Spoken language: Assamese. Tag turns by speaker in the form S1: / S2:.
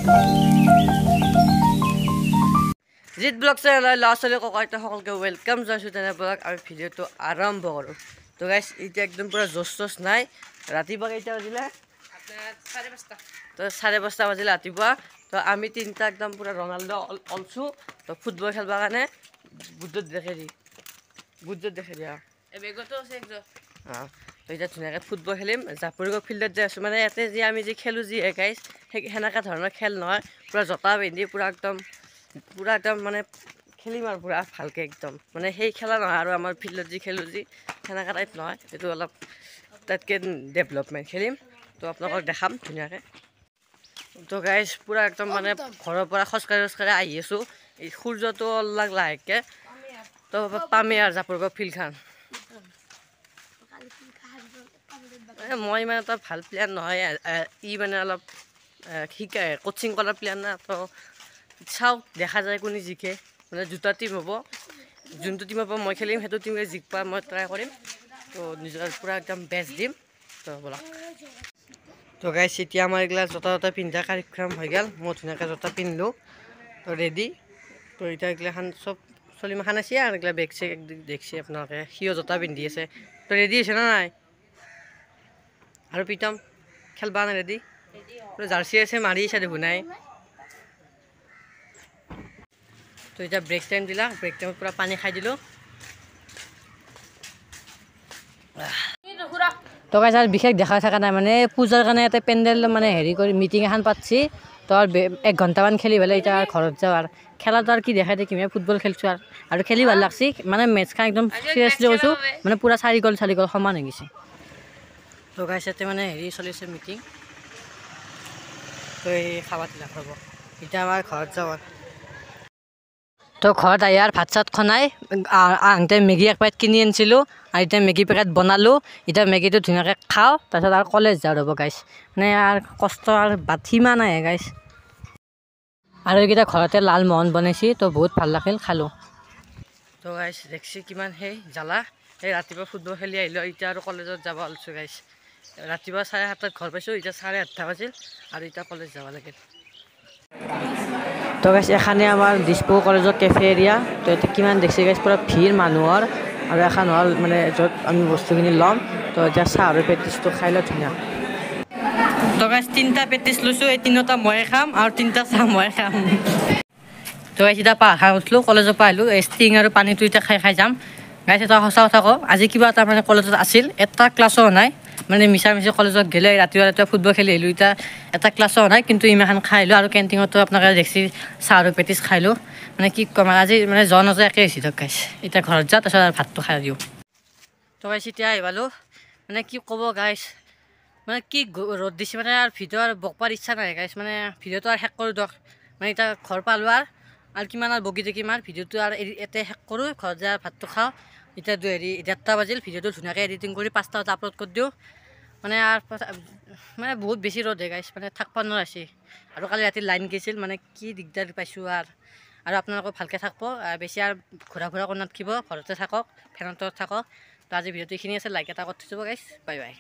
S1: জিত ব্লগ চেনেলৰ ল'ৰা ছোৱালী ককা আইতা সকলোকে ৱেলকাম জনাইছোঁ তেনে ব্লগ আমি ভিডিঅ'টো আৰম্ভ কৰোঁ। তো গাইছ এতিয়া একদম পূৰা জোচ চোচ নাই। ৰাতিপুৱা কেইটা বাজিলে? 5:30। তো 5:30 বাজিলে ৰাতিপুৱা। তো আমি তিনিটা একদম পূৰা ৰনাল্ডো অলছোঁ। তো ফুটবল খেলিবৰ কাৰণে বুটত দেখে দিয়া বেগতো আছে একযোৰ। তো এতিয়া ধুনীয়াকৈ ফুটবল খেলিম। জাপৰিগড় ফিল্ডত যাই আছোঁ। মানে ইয়াতে যি আমি যি খেলোঁ যি গাইছ সেনেকুৱা ধৰণৰ খেল নহয়। পূৰা জোতা পিন্ধি পূৰা একদম মানে খেলিম আৰু পূৰা ভালকৈ একদম মানে সেই খেলা নহয় আৰু আমাৰ ফিল্ডত যি খেলোঁ যি সেনেকুৱা টাইপ নহয়। সেইটো অলপ তাতকৈ ডেভেলপমেণ্ট খেলিম। তো আপোনালোকক দেখাম ধুনীয়াকৈ। তো গাইজ পূৰা একদম মানে ঘৰৰ পৰা খোজকাঢ়ি আহি আছোঁ। এই সূৰ্যটো অলপ লাহেকৈ তো পামেই আৰু জাপৰিগড় ফিল্ডখন। মই ইমান এটা ভাল প্লেয়াৰ নহয়। মানে অলপ শিকাই কোচিং কৰা প্লেয়াৰ না। তো চাওক দেখা যায় কোনে জিকে। মানে দুটা টিম হ'ব। যোনটো টিমৰ পৰা মই খেলিম সেইটো টিমে জিকিব মই ট্ৰাই কৰিম। তো নিজৰ পূৰা একদম বেষ্ট দিম। তো ব'লক। তো গাইছ এতিয়া আমাৰ এইগিলা জোতা পিন্ধা কাৰ্যক্ৰম হৈ গ'ল। মই ধুনীয়াকৈ জোতা পিন্ধিলোঁ। তো ৰেডি। তো এতিয়া এইগিলাখান চব চলিমাখান আছে আৰু এইগিলা বেগ চেগ দেখছে আপোনালোকে। সিও জোতা পিন্ধি আছে। তো ৰেডি হৈছে নে নাই? আৰু প্ৰীতম খেলবা নাই ৰেডি? জাৰ্চি আছে মাৰি আছে দেখোন নাই। তো এতিয়া ব্ৰেক টাইম দিলা। ব্ৰেক টাইমত পূৰা পানী খাই দিলোঁ। তো গাইছ আৰু বিশেষ দেখা থকা নাই মানে পূজাৰ কাৰণে এটা পেণ্ডেল মানে হেৰি কৰি মিটিং এখন পাতিছি। তো আৰু 1 ঘণ্টামান খেলি পেলাই এতিয়া ঘৰত যাওঁ আৰু খেলাটো আৰু কি দেখাই দেখিম ফুটবল খেলিছোঁ আৰু খেলি ভাল লাগছি। মানে মেটচখন একদম চিৰিয়াছলি কৈছোঁ মানে পূৰা 4 গ'ল সমান হৈ গৈছে। তো গাইছ ইয়াতে মানে হেৰি চলিছে মিটিং। তো এই খাবা দিলাক ৰ'ব। এতিয়া আমাৰ ঘৰত যাওঁ। তো ঘৰত আহি আৰু ভাত চাত খনাই আহোঁতে মেগী এক পেকেট কিনি আনিছিলোঁ। আৰু এতিয়া মেগী পেকেট বনালোঁ। এতিয়া মেগীটো ধুনীয়াকৈ খাওঁ। তাৰপিছত আৰু কলেজ যাওঁ ৰ'ব গাইছ। মানে আৰু কষ্ট আৰু সীমা নাই গাইছ। আৰু এইকেইটা ঘৰতে লালমোহন বনাইছি। তো বহুত ভাল লাগিল খালোঁ। তো গাইছ দেখছি কিমান সেই জ্বালা। এই ৰাতিপুৱা ফুটবল খেলি আহিলোঁ। এতিয়া আৰু কলেজত যাব ওলাইছোঁ গাইছ। ৰাতিপুৱা 7:30 ঘৰ পাইছোঁ। এতিয়া 8:30 বাজিল আৰু এতিয়া কলেজ যাব লাগিল। তো গাইছ এখানে আমাৰ দিছপুৰ কলেজৰ কেফে এৰিয়া। তো এতিয়া কিমান দেখছি গাইছ পূৰা ভিৰ মানুহৰ। আৰু এখন হ'ল মানে য'ত আমি বস্তুখিনি ল'ম। তো এতিয়া চাহ আৰু পেটিছটো খাই লওঁ ধুনীয়া। তো গাইছ 3টা পেটিছ লৈছোঁ। এই 3টা ময়ে খাম আৰু 3টা চাহ ময়ে খাম। তো গাইছ এতিয়া খাই উঠিলোঁ। কলেজৰ পৰা আহিলোঁ। এই ষ্টিং আৰু পানীটো এতিয়া খাই যাম। গাইছ এটা সঁচা কথা কওঁ আজি কিবা এটা মানে কলেজত আছিল এটা ক্লাছো নাই। মানে মিছা কলেজত গ'লে ৰাতিপুৱা ফুটবল খেলি আহিলোঁ। এতিয়া এটা ক্লাছো নাই কিন্তু ইমানখন খাই আহিলোঁ। আৰু কেণ্টিনতো আপোনালোকে দেখছি চাহ আৰু পেটিছ খাইলোঁ। মানে কি ক'ম আজি মানে নজৰ একে হৈছে দিয়ক গাইছ। এতিয়া ঘৰত যাওঁ তাৰপিছত আৰু ভাতটো খাই দিওঁ। তো গাইছ এতিয়া আহি পালোঁ। মানে কি ক'ব গাইছ মানে কি ৰ'দ দিছে মানে আৰু ভিডিঅ' আৰু বকবাৰ ইচ্ছা নাই গাইছ। মানে ভিডিঅ'টো আৰু শেষ কৰোঁ দিয়ক। মানে এতিয়া ঘৰ পালোঁ আৰু কিমান আৰু বকি থাকিম আৰু ভিডিঅ'টো আৰু ইয়াতে শেষ কৰোঁ। ঘৰত যাই ভাতটো খাওঁ। এতিয়া 1:30 বাজিল। ভিডিঅ'টো ধুনীয়াকৈ এডিটিং কৰি 5টাত আপলোড কৰি দিওঁ। মানে মানে বহুত বেছি ৰ'দ হয় গাইছ। মানে থাকিব নোৱাৰিছে। আৰু কালি ৰাতি লাইন গৈছিল মানে কি দিগদাৰ পাইছোঁ আৰু আপোনালোকে ভালকৈ থাকিব। বেছি আৰু ঘূৰা কৰি নাথাকিব। ঘৰতে থাকক ফেনৰ তলত থাকক। তো আজি ভিডিঅ'টো এইখিনি আছে। লাইক এটা কৰি থৈ যাব গাইছ। Bye bye.